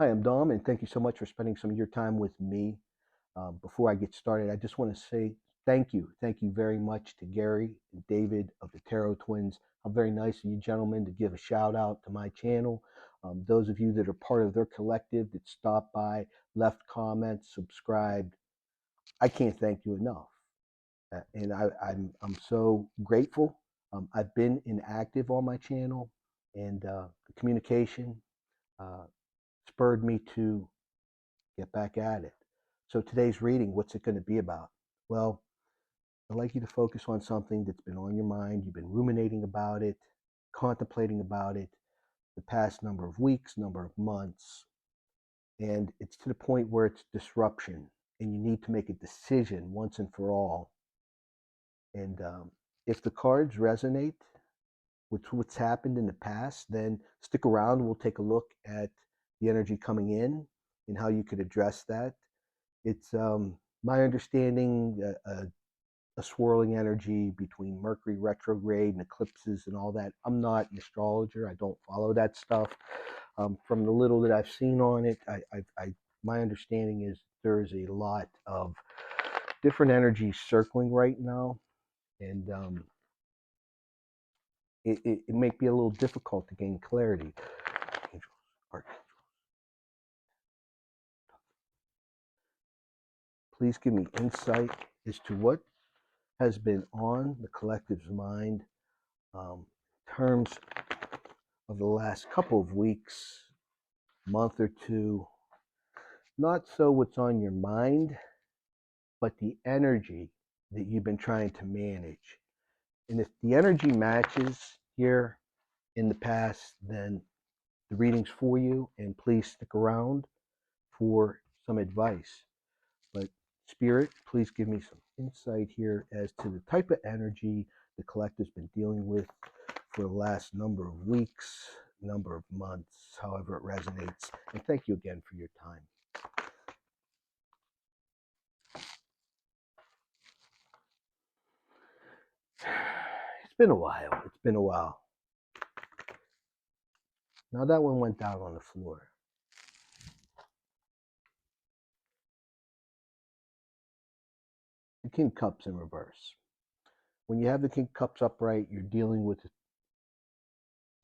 Hi, I'm Dom, and thank you so much for spending some of your time with me. Before I get started, I just want to say thank you. Thank you very much to Gary and David of the Tarot Twins. How very nice of you gentlemen to give a shout out to my channel. Those of you that are part of their collective that stopped by, left comments, subscribed, I can't thank you enough. And I'm so grateful. I've been inactive on my channel, and the communication uh, spurred me to get back at it. So today's reading, what's it going to be about? Well, I'd like you to focus on something that's been on your mind. You've been ruminating about it, contemplating about it the past number of weeks, number of months, and it's to the point where it's disruption, and you need to make a decision once and for all. And if the cards resonate with what's happened in the past, then stick around. We'll take a look at the energy coming in and how you could address that. It's my understanding a swirling energy between Mercury retrograde and eclipses and all that. I'm not an astrologer. I don't follow that stuff. From the little that I've seen on it, my understanding is there is a lot of different energies circling right now, and it may be a little difficult to gain clarity. Angels, please give me insight as to what has been on the collective's mind in terms of the last couple of weeks, month or two. Not so what's on your mind, but the energy that you've been trying to manage. And if the energy matches here in the past, then the reading's for you, and please stick around for some advice. But Spirit, please give me some insight here as to the type of energy the collective's been dealing with for the last number of weeks, number of months, however it resonates. And thank you again for your time. It's been a while. It's been a while. Now that one went down on the floor. The King of Cups in reverse. When you have the King of Cups upright, you're dealing with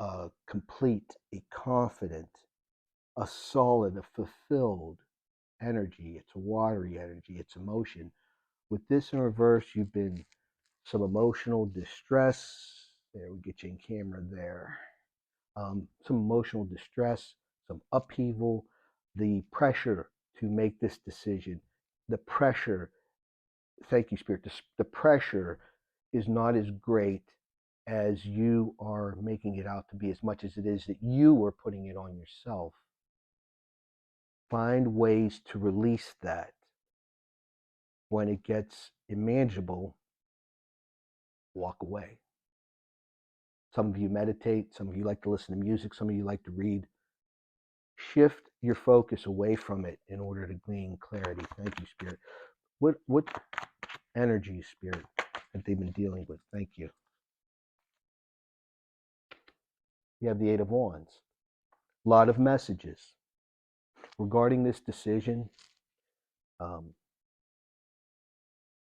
a complete, a confident, a solid, a fulfilled energy. It's a watery energy. It's emotion. With this in reverse, you've been some emotional distress. There, we get you in camera there. Some emotional distress, some upheaval, the pressure to make this decision, the pressure, thank you, Spirit, the pressure is not as great as you are making it out to be, as much as it is that you are putting it on yourself. Find ways to release that. When it gets unmanageable, walk away. Some of you meditate, some of you like to listen to music, some of you like to read. Shift your focus away from it in order to gain clarity. Thank you, Spirit. What energy, Spirit, have they been dealing with? Thank you. You have the Eight of Wands. A lot of messages regarding this decision. I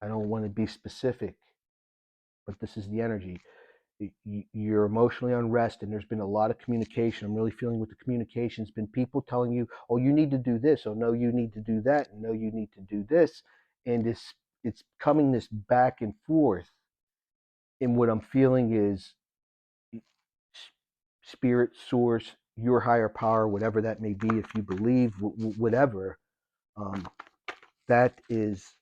don't want to be specific, but this is the energy. You're emotionally unrest, and there's been a lot of communication. I'm really feeling with the communication has been people telling you, oh, you need to do this, oh no, you need to do that, and no, you need to do this. And it's coming this back and forth. And what I'm feeling is spirit, source, your higher power, whatever that may be, if you believe, whatever, that is,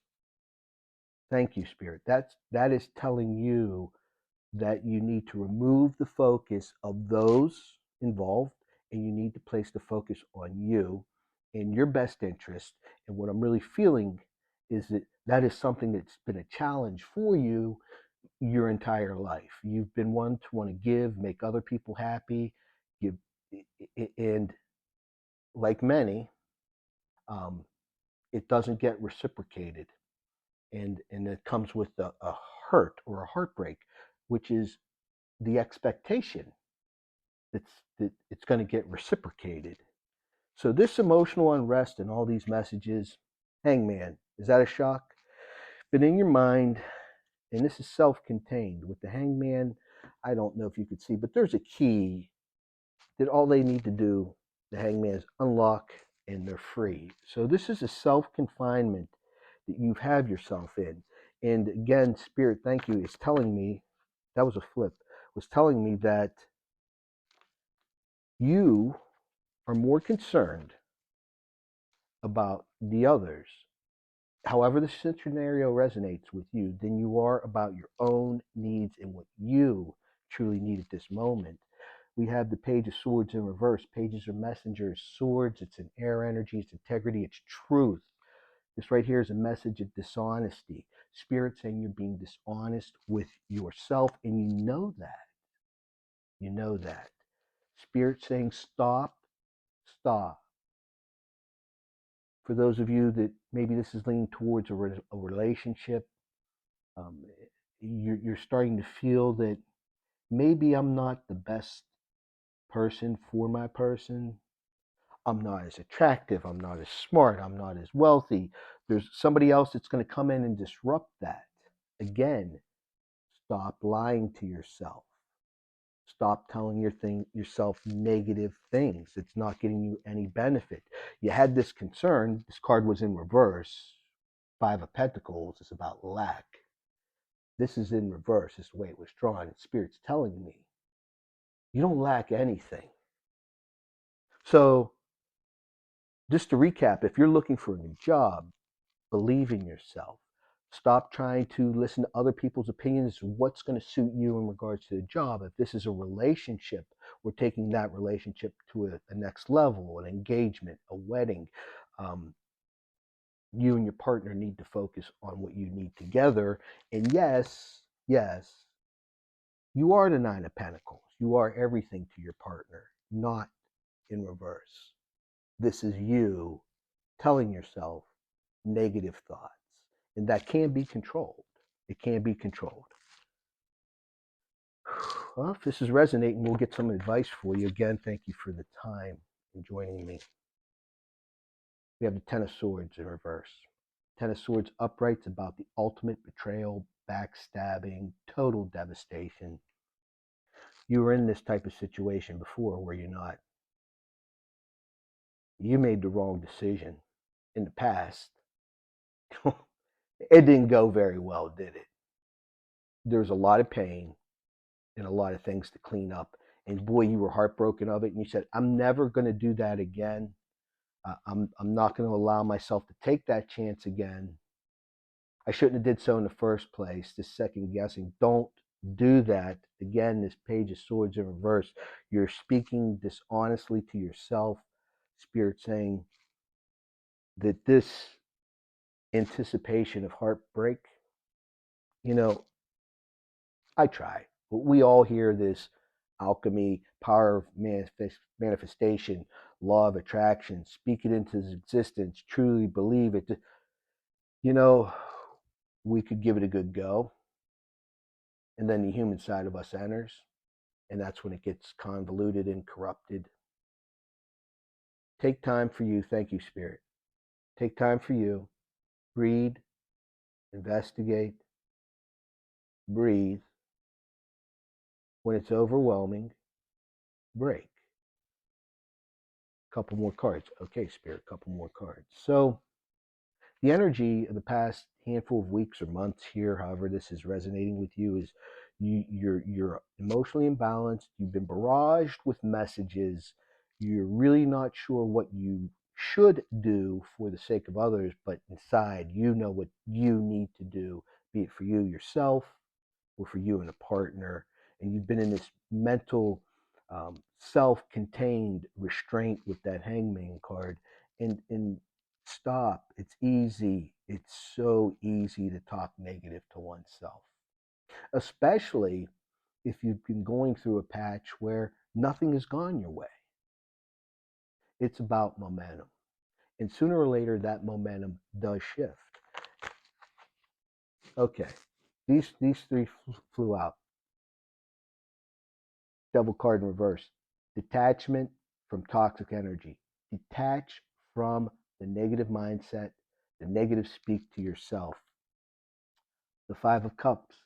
thank you, Spirit. That is telling you that you need to remove the focus of those involved, and you need to place the focus on you and your best interest. And what I'm really feeling is that that is something that's been a challenge for you your entire life. You've been one to want to give, make other people happy, give, and like many, um, it doesn't get reciprocated, and it comes with a hurt or a heartbreak, which is the expectation that it's going to get reciprocated. So this emotional unrest and all these messages, Hangman, is that a shock? But in your mind, and this is self-contained, with the Hangman, I don't know if you could see, but there's a key that all they need to do, the Hangman, is unlock and they're free. So this is a self-confinement that you have yourself in. And again, Spirit, thank you, is telling me, that was a flip, was telling me that you are more concerned about the others, however the scenario resonates with you, than you are about your own needs and what you truly need at this moment. We have the Page of Swords in reverse. Pages are messengers. Swords, it's an air energy, it's integrity, it's truth. This right here is a message of dishonesty. Spirit saying you're being dishonest with yourself, and you know that. You know that. Spirit saying stop, stop. For those of you that maybe this is leaning towards a relationship, um, you're starting to feel that maybe I'm not the best person for my person. I'm not as attractive. I'm not as smart. I'm not as wealthy. There's somebody else that's going to come in and disrupt that. Again, stop lying to yourself. Stop telling yourself negative things. It's not getting you any benefit. You had this concern. This card was in reverse. Five of Pentacles is about lack. This is in reverse. This is the way it was drawn. Spirit's telling me you don't lack anything. So just to recap, if you're looking for a new job, believe in yourself. Stop trying to listen to other people's opinions, what's going to suit you in regards to the job. If this is a relationship, we're taking that relationship to a next level, an engagement, a wedding. You and your partner need to focus on what you need together. And yes, you are the Nine of Pentacles. You are everything to your partner, not in reverse. This is you telling yourself negative thoughts, and that can be controlled. It can be controlled. Well, if this is resonating, we'll get some advice for you. Again, thank you for the time and joining me. We have the Ten of Swords in reverse. Ten of Swords upright's about the ultimate betrayal, backstabbing, total devastation. You were in this type of situation before, were you not? You made the wrong decision in the past. It didn't go very well, did it? There's a lot of pain and a lot of things to clean up. And boy, you were heartbroken of it. And you said, I'm never going to do that again. I'm not going to allow myself to take that chance again. I shouldn't have did so in the first place. This second guessing. Don't do that. Again, this Page of Swords in reverse. You're speaking dishonestly to yourself. Spirit saying that this anticipation of heartbreak, you know, I try. But we all hear this alchemy, power of manifestation, law of attraction, speak it into existence, truly believe it. You know, we could give it a good go. And then the human side of us enters. And that's when it gets convoluted and corrupted. Take time for you. Thank you, Spirit. Take time for you. Read, investigate, breathe. When it's overwhelming, break. Couple more cards. Okay, Spirit, couple more cards. So the energy of the past handful of weeks or months here, however this is resonating with you, is you're emotionally imbalanced. You've been barraged with messages. You're really not sure what you should do for the sake of others, but inside you know what you need to do, be it for you yourself or for you and a partner. And you've been in this mental self-contained restraint with that Hangman card. And stop. It's easy. It's so easy to talk negative to oneself, especially if you've been going through a patch where nothing has gone your way. It's about momentum. And sooner or later, that momentum does shift. Okay, these three flew out. Devil card in reverse. Detachment from toxic energy. Detach from the negative mindset, the negative speak to yourself. The Five of Cups,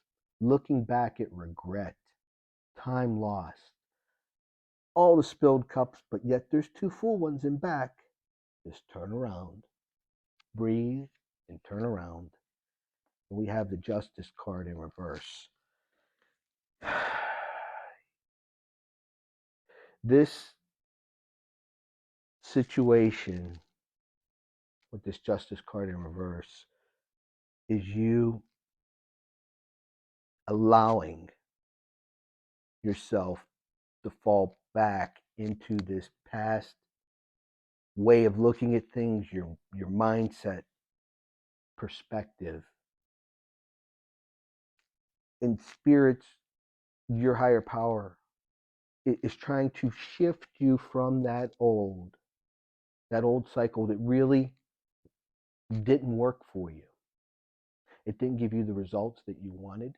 looking back at regret, time lost, all the spilled cups, but yet there's two full ones in back. Just turn around, breathe, and turn around. And we have the Justice card in reverse. This situation with this Justice card in reverse is you allowing yourself to fall back into this past way of looking at things, your mindset, perspective. In spirits, your higher power is trying to shift you from that old cycle that really didn't work for you. It didn't give you the results that you wanted.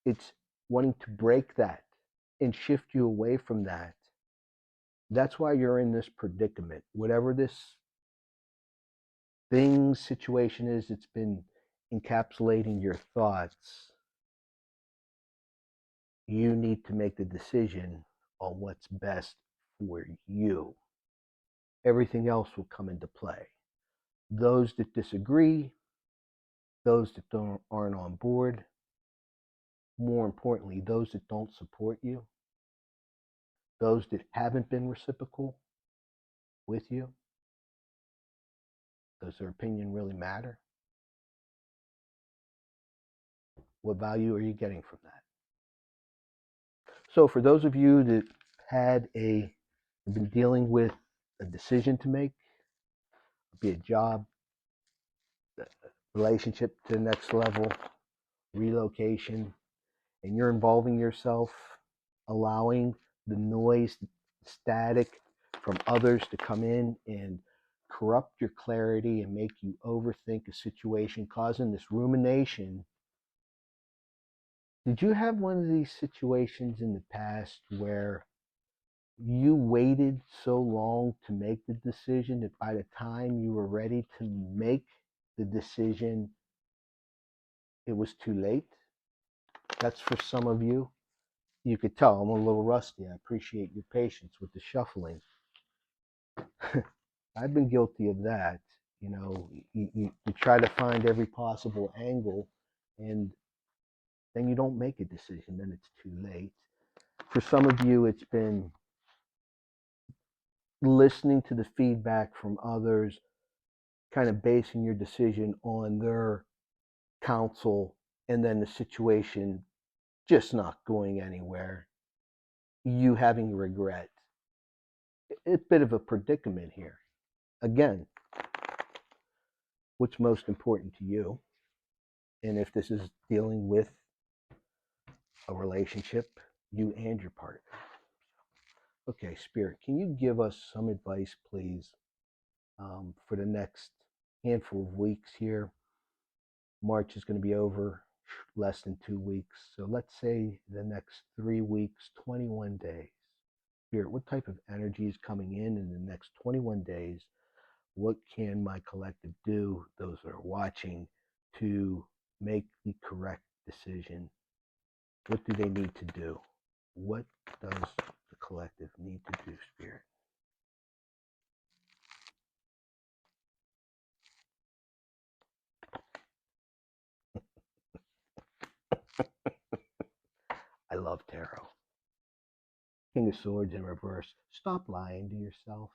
It's wanting to break that and shift you away from that. That's why you're in this predicament. Whatever this thing, situation is, it's been encapsulating your thoughts. You need to make the decision on what's best for you. Everything else will come into play. Those that disagree, those that aren't on board, more importantly, those that don't support you, those that haven't been reciprocal with you, does their opinion really matter? What value are you getting from that? So for those of you that have been dealing with a decision to make, be a job, relationship to the next level, relocation, and you're involving yourself, allowing the noise, static from others to come in and corrupt your clarity and make you overthink a situation, causing this rumination. Did you have one of these situations in the past where you waited so long to make the decision that by the time you were ready to make the decision, it was too late? That's for some of you. You could tell I'm a little rusty. I appreciate your patience with the shuffling. I've been guilty of that. You know, you try to find every possible angle, and then you don't make a decision. Then it's too late. For some of you, it's been listening to the feedback from others, kind of basing your decision on their counsel, and then the situation just not going anywhere. You having regret. It's a bit of a predicament here. Again, what's most important to you? And if this is dealing with a relationship, you and your partner. Okay, Spirit, can you give us some advice, please, for the next handful of weeks here? March is going to be over less than 2 weeks. So let's say the next 3 weeks, 21 days. Spirit, what type of energy is coming in the next 21 days? What can my collective do, those that are watching, to make the correct decision? What do they need to do? What does the collective need to do, Spirit? I love tarot. King of Swords in reverse. Stop lying to yourself.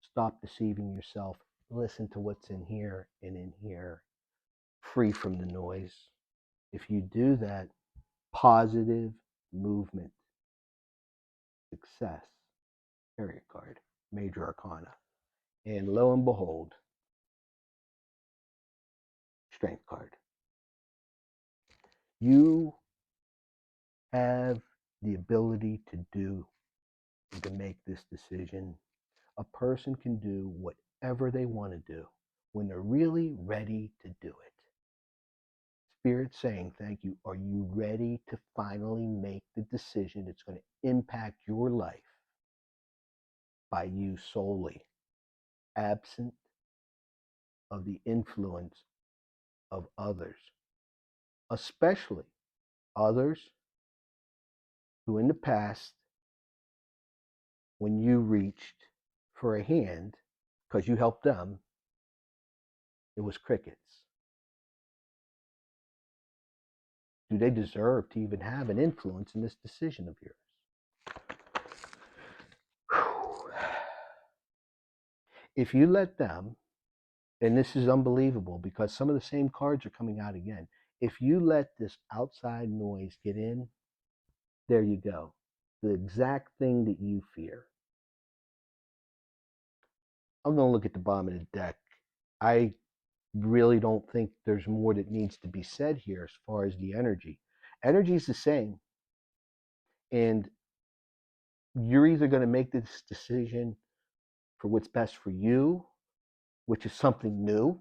Stop deceiving yourself. Listen to what's in here and in here, free from the noise. If you do that, positive movement, success, Chariot card, Major Arcana. And lo and behold, Strength card. You have the ability to do and to make this decision. A person can do whatever they want to do when they're really ready to do it. Spirit saying, thank you. Are you ready to finally make the decision that's going to impact your life? by you solely, absent of the influence of others, especially others who in the past, when you reached for a hand because you helped them, it was crickets. Do they deserve to even have an influence in this decision of yours? If you let them, and this is unbelievable because some of the same cards are coming out again. If you let this outside noise get in, there you go. The exact thing that you fear. I'm going to look at the bottom of the deck. I really don't think there's more that needs to be said here as far as the energy. Energy is the same. And you're either going to make this decision for what's best for you, which is something new,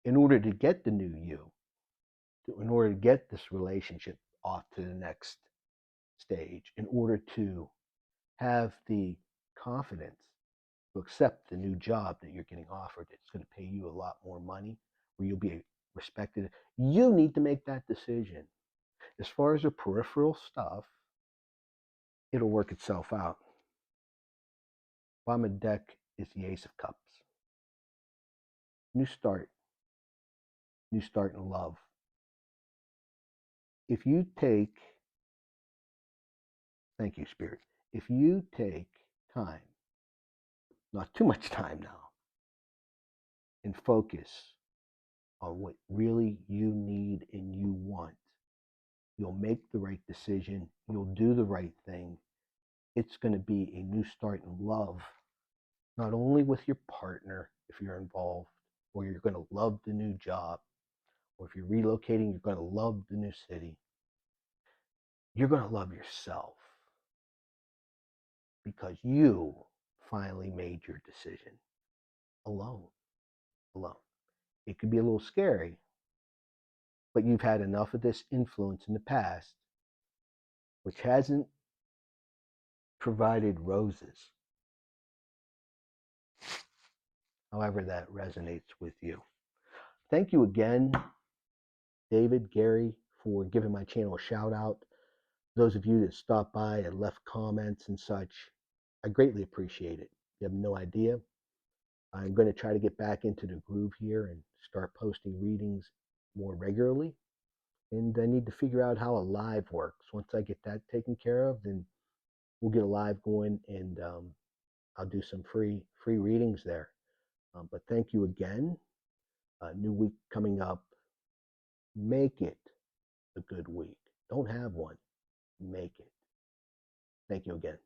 in order to get the new you, in order to get this relationship off to the next stage, in order to have the confidence to accept the new job that you're getting offered. It's going to pay you a lot more money, where you'll be respected. You need to make that decision. As far as the peripheral stuff, it'll work itself out. Bottom of the deck is the Ace of Cups. New start in love. If you take, thank you, Spirit, if you take time, not too much time now, and focus on what really you need and you want, you'll make the right decision, you'll do the right thing. It's going to be a new start in love, not only with your partner, if you're involved, or you're going to love the new job, or if you're relocating, you're going to love the new city. You're going to love yourself because you finally made your decision alone. It could be a little scary, but you've had enough of this influence in the past, which hasn't provided roses. However that resonates with you. Thank you again, David, Gary, for giving my channel a shout out. Those of you that stopped by and left comments and such, I greatly appreciate it. You have no idea. I'm going to try to get back into the groove here and start posting readings more regularly. And I need to figure out how a live works. Once I get that taken care of, then we'll get a live going, and I'll do some free readings there. But thank you again. New week coming up. Make it a good week. Don't have one. Make it. Thank you again.